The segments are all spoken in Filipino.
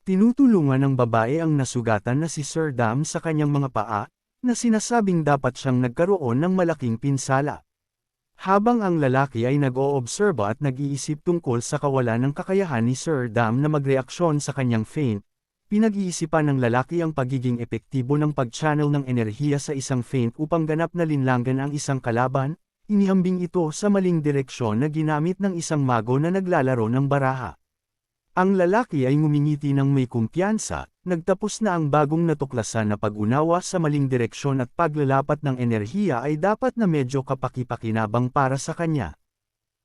Tinutulungan ng babae ang nasugatan na si Sir Dam sa kanyang mga paa, na sinasabing dapat siyang nagkaroon ng malaking pinsala. Habang ang lalaki ay nag-oobserba at nag-iisip tungkol sa kawalan ng kakayahan ni Sir Dam na magreaksyon sa kanyang feint, pinag-iisipan ng lalaki ang pagiging epektibo ng pag-channel ng enerhiya sa isang feint upang ganap na linlangan ang isang kalaban, inihambing ito sa maling direksyon na ginamit ng isang mago na naglalaro ng baraha. Ang lalaki ay ngumingiti ng may kumpiyansa, nagtapos na ang bagong natuklasan na pag-unawa sa maling direksyon at paglalapat ng enerhiya ay dapat na medyo kapaki-pakinabang para sa kanya.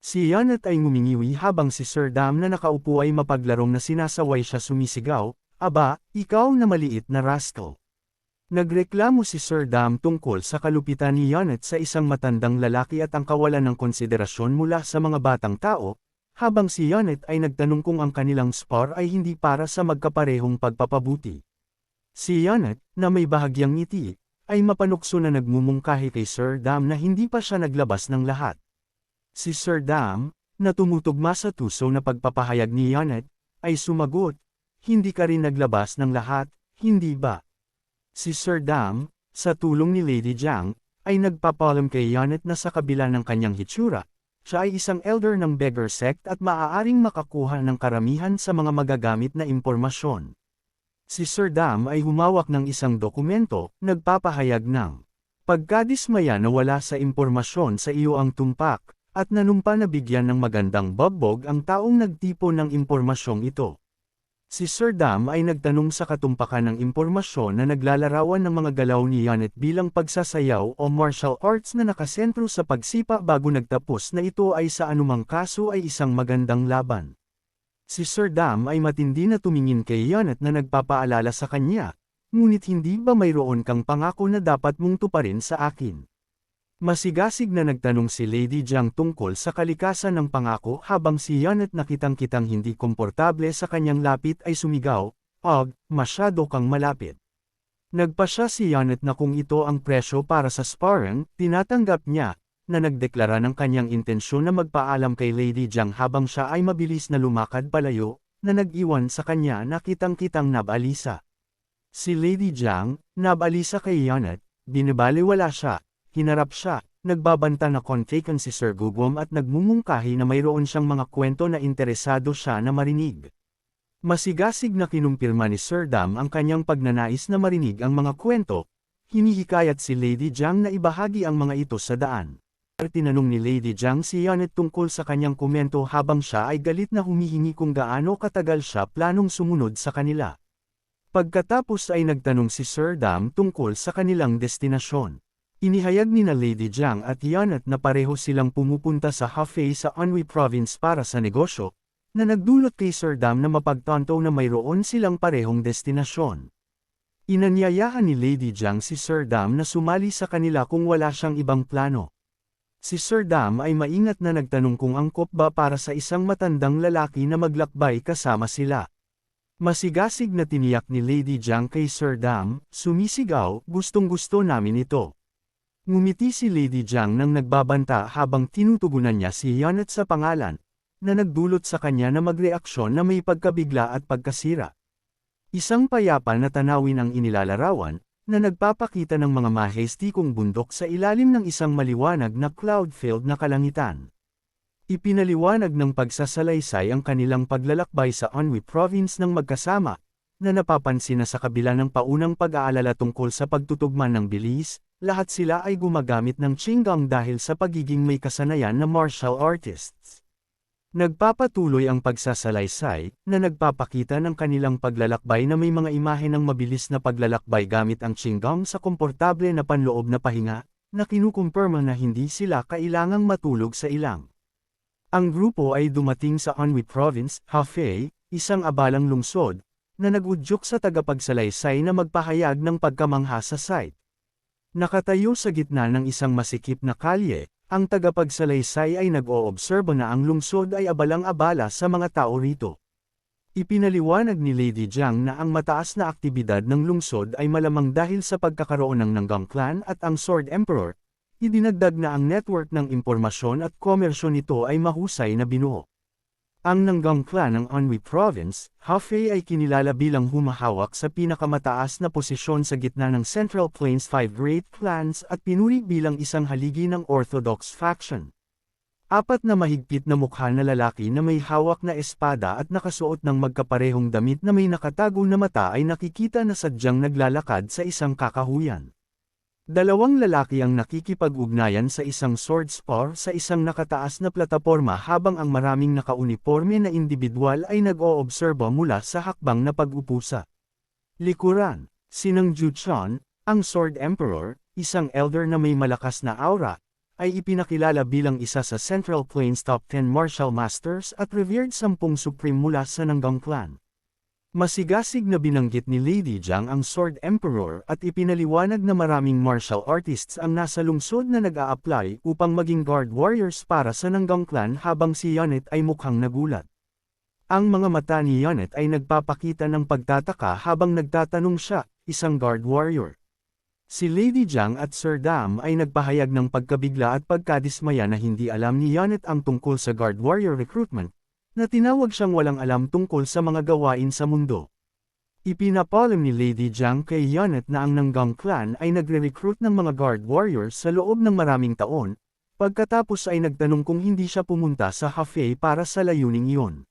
Si Janet ay ngumingiwi habang si Sir Dam na nakaupo ay mapaglarong na sinasaway siya sumisigaw, "Aba, ikaw na maliit na rascal." Nagreklamo si Sir Dam tungkol sa kalupitan ni Janet sa isang matandang lalaki at ang kawalan ng konsiderasyon mula sa mga batang tao, habang si Janet ay nagtanong kung ang kanilang spar ay hindi para sa magkaparehong pagpapabuti. Si Janet, na may bahagyang ngiti, ay mapanukso na nagmumungkahi kay Sir Dam na hindi pa siya naglabas ng lahat. Si Sir Dam, na tumutugma sa tuso na pagpapahayag ni Janet, ay sumagot, "Hindi ka rin naglabas ng lahat, hindi ba?" Si Sir Dam, sa tulong ni Lady Jiang, ay nagpapalam kay Janet na sa kabila ng kanyang hitsura, siya ay isang elder ng beggar sect at maaaring makakuha ng karamihan sa mga magagamit na impormasyon. Si Sir Dam ay humawak ng isang dokumento, nagpapahayag ng pagkadismaya na wala sa impormasyon sa iyo ang tumpak, at nanumpa na bigyan ng magandang babbog ang taong nagtipon ng impormasyong ito. Si Sir Dam ay nagtanong sa katumpakan ng impormasyon na naglalarawan ng mga galaw ni Janet bilang pagsasayaw o martial arts na nakasentro sa pagsipa bago nagtapos na ito ay sa anumang kaso ay isang magandang laban. Si Sir Dam ay matindi na tumingin kay Janet na nagpapaalala sa kanya, "Ngunit hindi ba mayroon kang pangako na dapat mong tuparin sa akin?" Masigasig na nagtanong si Lady Jiang tungkol sa kalikasan ng pangako habang si Janet nakitang-kitang hindi komportable sa kanyang lapit ay sumigaw, "Og, masyado kang malapit." Nagpasya si Janet na kung ito ang presyo para sa sparring, tinatanggap niya, na nagdeklara ng kanyang intensyon na magpaalam kay Lady Jiang habang siya ay mabilis na lumakad palayo, na nag-iwan sa kanya na kitang-kitang nabalisa. Si Lady Jiang, nabalisa kay Janet, binibaliwala siya. Hinarap siya, nagbabanta na kontaken si Sir Gugum at nagmumungkahi na mayroon siyang mga kwento na interesado siya na marinig. Masigasig na kinumpirma ni Sir Dam ang kanyang pagnanais na marinig ang mga kwento, hinihikayat si Lady Jiang na ibahagi ang mga ito sa daan. Tinanong ni Lady Jiang si Janet tungkol sa kanyang komento habang siya ay galit na humihingi kung gaano katagal siya planong sumunod sa kanila. Pagkatapos ay nagtanong si Sir Dam tungkol sa kanilang destinasyon. Inihayag ni na Lady Jiang at Janet na pareho silang pumupunta sa Hefei sa Anhui Province para sa negosyo, na nagdulot kay Sir Dam na mapagtanto na mayroon silang parehong destinasyon. Inanyayahan ni Lady Jiang si Sir Dam na sumali sa kanila kung wala siyang ibang plano. Si Sir Dam ay maingat na nagtanong kung angkop ba para sa isang matandang lalaki na maglakbay kasama sila. Masigasig na tiniyak ni Lady Jiang kay Sir Dam, sumisigaw, "Gustong-gusto namin ito." Ngumiti si Lady Jiang nang nagbabanta habang tinutugunan niya si Janet sa pangalan, na nagdulot sa kanya na magreaksyon na may pagkabigla at pagkasira. Isang payapa na tanawin ang inilalarawan, na nagpapakita ng mga majestikong bundok sa ilalim ng isang maliwanag na cloud-filled na kalangitan. Ipinaliwanag ng pagsasalaysay ang kanilang paglalakbay sa Anhui Province ng magkasama, na napapansin na sa kabila ng paunang pag-aalala tungkol sa pagtutugma ng bilis, lahat sila ay gumagamit ng Qigong dahil sa pagiging may kasanayan na martial artists. Nagpapatuloy ang pagsasalaysay, na nagpapakita ng kanilang paglalakbay na may mga imahe ng mabilis na paglalakbay gamit ang Qigong sa komportable na panloob na pahinga, na kinukumpirma na hindi sila kailangang matulog sa ilang. Ang grupo ay dumating sa Anhui Province, Hefei, isang abalang lungsod, na nag-udyok sa tagapagsalaysay na magpahayag ng pagkamangha sa site. Nakatayo sa gitna ng isang masikip na kalye, ang tagapagsalaysay ay nag-oobserba na ang lungsod ay abalang-abala sa mga tao rito. Ipinaliwanag ni Lady Jiang na ang mataas na aktibidad ng lungsod ay malamang dahil sa pagkakaroon ng Nanggang Clan at ang Sword Emperor. Idinagdag na ang network ng impormasyon at komersyo nito ay mahusay na binuo. Ang Nangang Clan ng Anhui Province, Hefei ay kinilala bilang humahawak sa pinakamataas na posisyon sa gitna ng Central Plains 5 Great Clans at pinuri bilang isang haligi ng Orthodox faction. Apat na mahigpit na mukha na lalaki na may hawak na espada at nakasuot ng magkaparehong damit na may nakatago na mata ay nakikita na sadyang naglalakad sa isang kakahuyan. Dalawang lalaki ang nakikipag-ugnayan sa isang sword spar sa isang nakataas na plataporma habang ang maraming nakauniporme na individual ay nag-oobserba mula sa hakbang na pag-upo sa likuran. Si Nang Juchon, ang Sword Emperor, isang elder na may malakas na aura, ay ipinakilala bilang isa sa Central Plains Top 10 Martial Masters at revered 10 Supreme mula sa Nangang Clan. Masigasig na binanggit ni Lady Jiang ang Sword Emperor at ipinaliwanag na maraming martial artists ang nasa lungsod na nag-a-apply upang maging guard warriors para sa Nangang Clan habang si Yonit ay mukhang nagulat. Ang mga mata ni Yonit ay nagpapakita ng pagtataka habang nagtatanong siya, isang guard warrior. Si Lady Jiang at Sir Dam ay nagpahayag ng pagkabigla at pagkadismaya na hindi alam ni Yonit ang tungkol sa guard warrior recruitment, na tinawag siyang walang alam tungkol sa mga gawain sa mundo. Ipinapalam ni Lady Jiang kay Yonit na ang Nangang Clan ay nagre-recruit ng mga guard warriors sa loob ng maraming taon, pagkatapos ay nagtanong kung hindi siya pumunta sa Hefei para sa layuning iyon.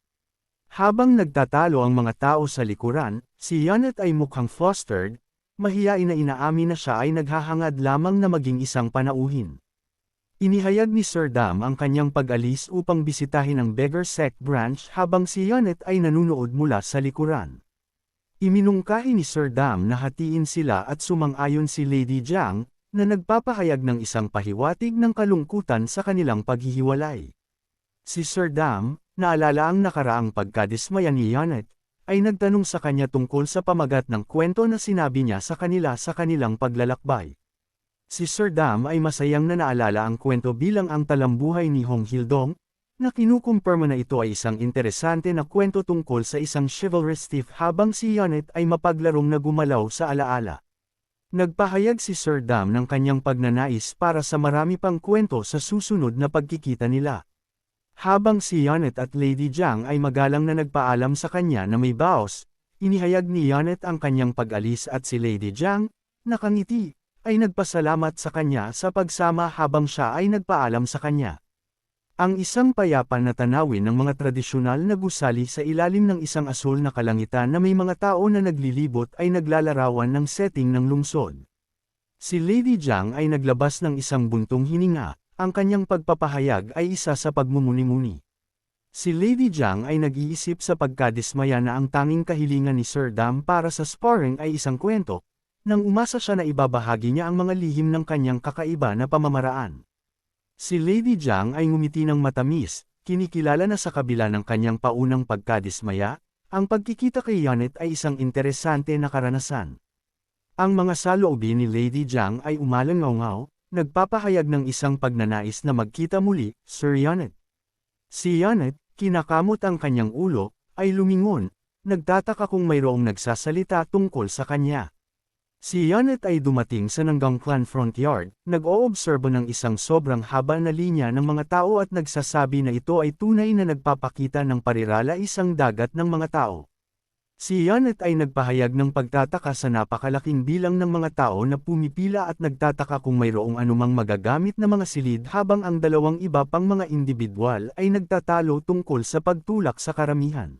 Habang nagtatalo ang mga tao sa likuran, si Yonit ay mukhang flustered, mahiyain na inaamin na siya ay naghahangad lamang na maging isang panauhin. Inihayag ni Sir Dam ang kanyang pag-alis upang bisitahin ang Beggar Sect branch habang si Yonit ay nanunood mula sa likuran. Iminungkahi ni Sir Dam na hatiin sila at sumang-ayon si Lady Jiang, na nagpapahayag ng isang pahiwatig ng kalungkutan sa kanilang paghihiwalay. Si Sir Dam, naalala ang nakaraang pagkadismaya ni Yonit, ay nagtanong sa kanya tungkol sa pamagat ng kwento na sinabi niya sa kanila sa kanilang paglalakbay. Si Sir Dam ay masayang na naalala ang kwento bilang ang talambuhay ni Hong Hildong, na kinukumpirma na ito ay isang interesante na kwento tungkol sa isang chivalrous thief habang si Yonit ay mapaglarong na gumalaw sa alaala. Nagpahayag si Sir Dam ng kanyang pagnanais para sa marami pang kwento sa susunod na pagkikita nila. Habang si Yonit at Lady Jiang ay magalang na nagpaalam sa kanya na may baos, inihayag ni Yonit ang kanyang pag-alis at si Lady Jiang, nakangiti, ay nagpasalamat sa kanya sa pagsama habang siya ay nagpaalam sa kanya. Ang isang payapa na tanawin ng mga tradisyonal na gusali sa ilalim ng isang asul na kalangitan na may mga tao na naglilibot ay naglalarawan ng setting ng lungsod. Si Lady Jiang ay naglabas ng isang buntong hininga, ang kanyang pagpapahayag ay isa sa pagmumuni-muni. Si Lady Jiang ay nag-iisip sa pagkadismaya na ang tanging kahilingan ni Sir Dam para sa sparring ay isang kwento, nang umasa siya na ibabahagi niya ang mga lihim ng kanyang kakaiba na pamamaraan. Si Lady Jiang ay ngumiti ng matamis, kinikilala na sa kabila ng kanyang paunang pagkadismaya, ang pagkikita kay Yonit ay isang interesante na karanasan. Ang mga saloobin ni Lady Jiang ay umalangaw-ngaw, nagpapahayag ng isang pagnanais na magkita muli, Sir Yonit. Si Yonit, kinakamot ang kanyang ulo, ay lumingon, nagtataka kung mayroong nagsasalita tungkol sa kanya. Si Yonit ay dumating sa Nangang Clan front yard, nag-oobserbo ng isang sobrang haba na linya ng mga tao at nagsasabi na ito ay tunay na nagpapakita ng parirala isang dagat ng mga tao. Si Yonit ay nagpahayag ng pagtataka sa napakalaking bilang ng mga tao na pumipila at nagtataka kung mayroong anumang magagamit na mga silid habang ang dalawang iba pang mga individual ay nagtatalo tungkol sa pagtulak sa karamihan.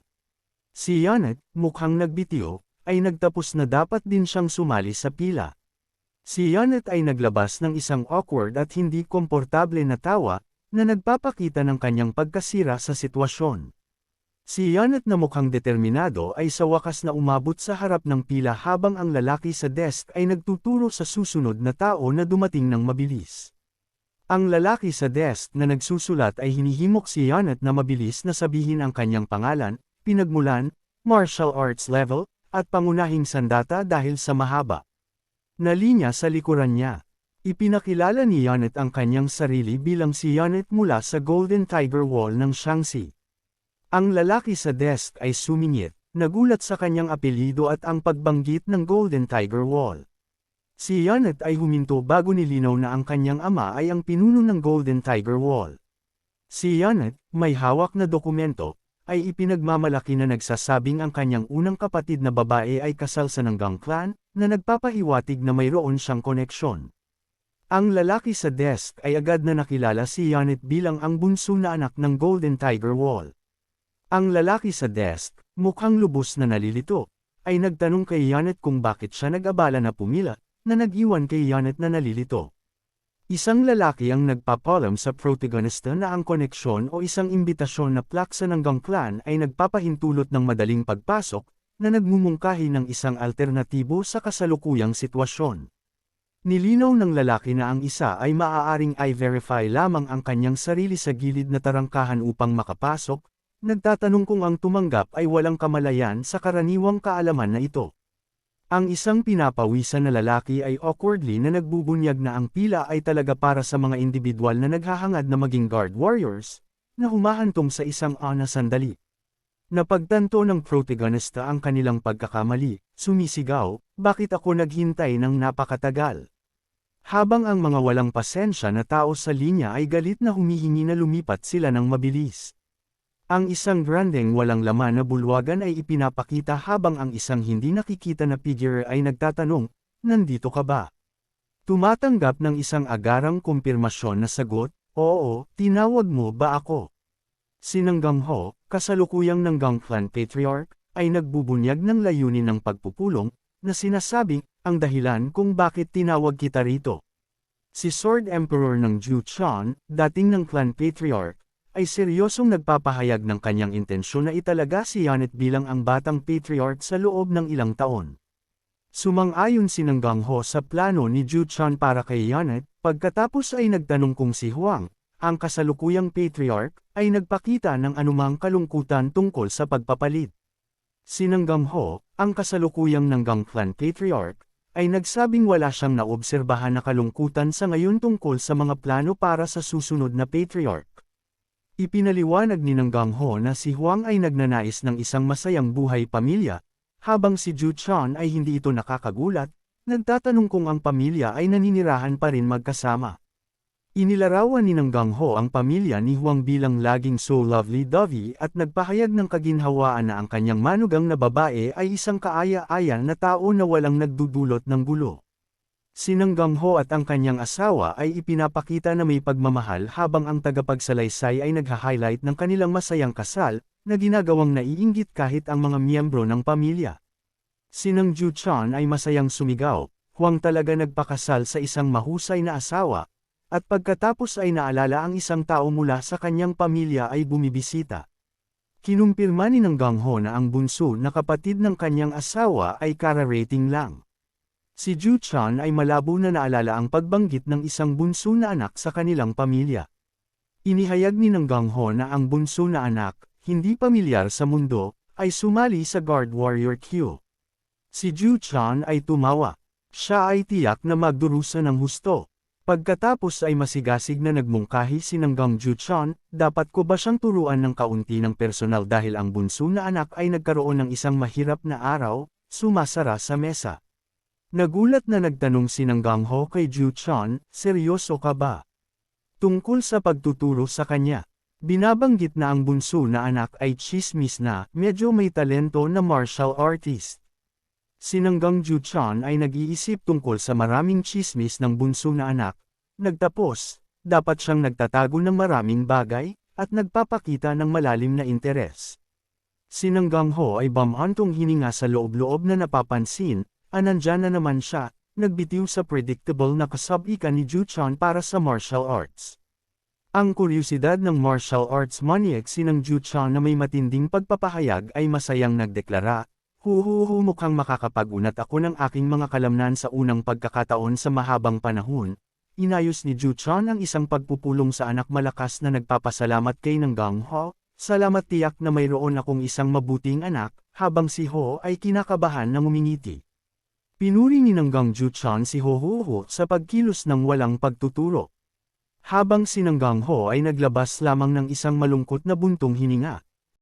Si Yonit, mukhang nagbitiw, ay nagtapos na dapat din siyang sumali sa pila. Si Yonit ay naglabas ng isang awkward at hindi komportable na tawa, na nagpapakita ng kanyang pagkasira sa sitwasyon. Si Yonit na mukhang determinado ay sa wakas na umabot sa harap ng pila habang ang lalaki sa desk ay nagtuturo sa susunod na tao na dumating ng mabilis. Ang lalaki sa desk na nagsusulat ay hinihimok si Yonit na mabilis na sabihin ang kanyang pangalan, pinagmulan, martial arts level, at pangunahing sandata dahil sa mahaba na linya sa likuran niya. Ipinakilala ni Yonit ang kanyang sarili bilang si Yonit mula sa Golden Tiger Wall ng Shaanxi. Ang lalaki sa desk ay sumingit, nagulat sa kanyang apelyido at ang pagbanggit ng Golden Tiger Wall. Si Yonit ay huminto bago nilinaw na ang kanyang ama ay ang pinuno ng Golden Tiger Wall. Si Yonit, may hawak na dokumento, ay ipinagmamalaki na nagsasabing ang kanyang unang kapatid na babae ay kasal sa Nanggang clan, na nagpapahiwatig na mayroon siyang koneksyon. Ang lalaki sa desk ay agad na nakilala si Janet bilang ang bunso na anak ng Golden Tiger Wall. Ang lalaki sa desk, mukhang lubos na nalilito, ay nagtanong kay Janet kung bakit siya nag-abala na pumila, na nag-iwan kay Janet na nalilito. Isang lalaki ang nagpapalam sa protagonista na ang koneksyon o isang imbitasyon na plak sa Nanggang clan ay nagpapahintulot ng madaling pagpasok, na nagmumungkahi ng isang alternatibo sa kasalukuyang sitwasyon. Nilinaw ng lalaki na ang isa ay maaaring i-verify lamang ang kanyang sarili sa gilid na tarangkahan upang makapasok, nagtatanong kung ang tumanggap ay walang kamalayan sa karaniwang kaalaman na ito. Ang isang pinapawisan na lalaki ay awkwardly na nagbubunyag na ang pila ay talaga para sa mga individual na naghahangad na maging guard warriors, na humahantong sa isang na sandali. Napagtanto ng protagonista ang kanilang pagkakamali, sumisigaw, bakit ako naghintay ng napakatagal? Habang ang mga walang pasensya na tao sa linya ay galit na humihingi na lumipat sila ng mabilis. Ang isang grandeng walang laman na bulwagan ay ipinapakita habang ang isang hindi nakikita na figure ay nagtatanong, nandito ka ba? Tumatanggap ng isang agarang kumpirmasyon na sagot, oo, tinawag mo ba ako? Si Nanggang Ho, kasalukuyang Nanggang clan patriarch, ay nagbubunyag ng layunin ng pagpupulong, na sinasabing, ang dahilan kung bakit tinawag kita rito. Si Sword Emperor ng Ju Chan, dating ng clan patriarch, ay seryosong nagpapahayag ng kanyang intensyon na italaga si Janet bilang ang batang patriarch sa loob ng ilang taon. Sumang-ayon si Nanggang Ho sa plano ni Ju Chan para kay Janet, pagkatapos ay nagtanong kung si Huang, ang kasalukuyang patriarch, ay nagpakita ng anumang kalungkutan tungkol sa pagpapalit. Si Nanggang Ho, ang kasalukuyang Nanggang clan patriarch, ay nagsabing wala siyang naobserbahan na kalungkutan sa ngayon tungkol sa mga plano para sa susunod na patriarch. Ipinaliwanag ni Nanggang Ho na si Huang ay nagnanais ng isang masayang buhay pamilya, habang si Ju Chan ay hindi ito nakakagulat, nagtatanong kung ang pamilya ay naninirahan pa rin magkasama. Inilarawan ni Nanggang Ho ang pamilya ni Huang bilang laging so lovely-dovey at nagpahayag ng kaginhawaan na ang kanyang manugang na babae ay isang kaaya-aya na tao na walang nagdudulot ng gulo. Si Nanggang Ho at ang kanyang asawa ay ipinapakita na may pagmamahal habang ang tagapagsalaysay ay nagha-highlight ng kanilang masayang kasal, na ginagawang naiinggit kahit ang mga miyembro ng pamilya. Si Nang Ju Chan ay masayang sumigaw, Huang talaga nagpakasal sa isang mahusay na asawa, at pagkatapos ay naalala ang isang tao mula sa kanyang pamilya ay bumibisita. Kinumpirma ni Nanggang Ho na ang bunso na kapatid ng kanyang asawa ay kararating lang. Si Ju Chan ay malabo na naalala ang pagbanggit ng isang bunso na anak sa kanilang pamilya. Inihayag ni Nanggang Ho na ang bunso na anak, hindi pamilyar sa mundo, ay sumali sa Guard Warrior Q. Si Ju Chan ay tumawa. Siya ay tiyak na magdurusa ng husto. Pagkatapos ay masigasig na nagmungkahi si Nanggang Ju Chan, dapat ko ba siyang turuan ng kaunti ng personal dahil ang bunso na anak ay nagkaroon ng isang mahirap na araw, sumasara sa mesa. Nagulat na nagtanong si Nanggang Ho kay Ju Chan, seryoso ka ba? Tungkol sa pagtuturo sa kanya. Binabanggit na ang bunso na anak ay chismis na, medyo may talento na martial artist. Si Nanggang Ju Chan ay nag-iisip tungkol sa maraming chismis ng bunso na anak. Nagtapos, dapat siyang nagtatago ng maraming bagay, at nagpapakita ng malalim na interes. Si Nanggang Ho ay bamantong hininga sa loob-loob na napapansin, nandyan na naman siya, nagbitiw sa predictable na kasab-ika ni Ju Chan para sa martial arts. Ang kuryosidad ng martial arts maniac si Nang Ju Chan na may matinding pagpapahayag ay masayang nagdeklara, mukhang makakapag-unat ako ng aking mga kalamnan sa unang pagkakataon sa mahabang panahon. Inayos ni Ju Chan ang isang pagpupulong sa anak malakas na nagpapasalamat kay Nanggang Ho, salamat tiyak na mayroon akong isang mabuting anak, habang si Ho ay kinakabahan na ngumingiti. Pinuri ni Nanggang Ju Chan si Ho sa pagkilos ng walang pagtuturo. Habang si Nanggang Ho ay naglabas lamang ng isang malungkot na buntong hininga.